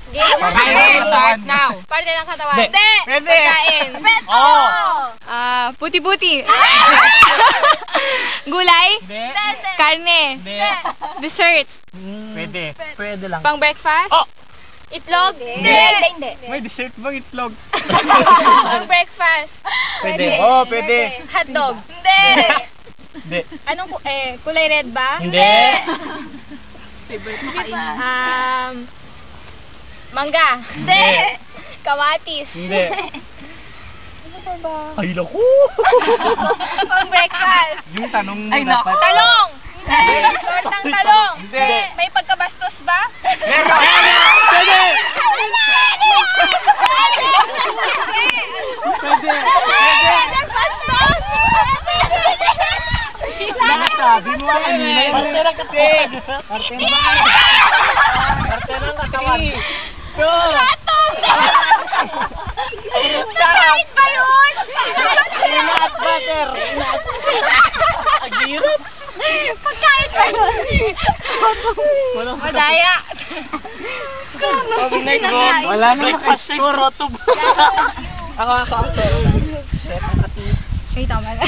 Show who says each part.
Speaker 1: Game.
Speaker 2: Start
Speaker 1: now. Parte ng katawan.
Speaker 2: Hindi.
Speaker 3: Pwede.
Speaker 1: Pagkain.
Speaker 3: Oo.
Speaker 1: Puti-puti. Gulay.
Speaker 3: Hindi.
Speaker 1: Karne.
Speaker 3: Hindi.
Speaker 1: Dessert.
Speaker 3: Pwede. Pwede lang.
Speaker 1: Pang breakfast.
Speaker 3: Oh!
Speaker 1: Itlog.
Speaker 4: Hindi.
Speaker 3: May dessert bang itlog?
Speaker 1: Pang breakfast.
Speaker 3: Pwede. Oo, pwede.
Speaker 1: Hotdog.
Speaker 3: Hindi.
Speaker 1: Anong kulay red ba?
Speaker 3: Hindi.
Speaker 1: Mangga.
Speaker 3: Hindi.
Speaker 1: Kamatis.
Speaker 3: Hindi.
Speaker 1: Ano ba?
Speaker 3: Ay, naku!
Speaker 1: Pang breakfast.
Speaker 3: Yung tanong mo
Speaker 2: Ay, naku.
Speaker 3: dapat.
Speaker 1: Talong. Tortang talong.
Speaker 3: Hindi.
Speaker 1: May pagkabastos ba?
Speaker 3: Meron! Pwede! Pwede! Sabi mo kanina yung parte ng katawan. Parte ng parte ng katawan.
Speaker 1: Ratong!
Speaker 3: Sarap!
Speaker 1: ba yun?
Speaker 3: Peanut butter! Agirap!
Speaker 1: Pagkain ba yun? Madaya.
Speaker 3: Wala na breakfast score. Ako. Chef,
Speaker 1: Ay, tama na.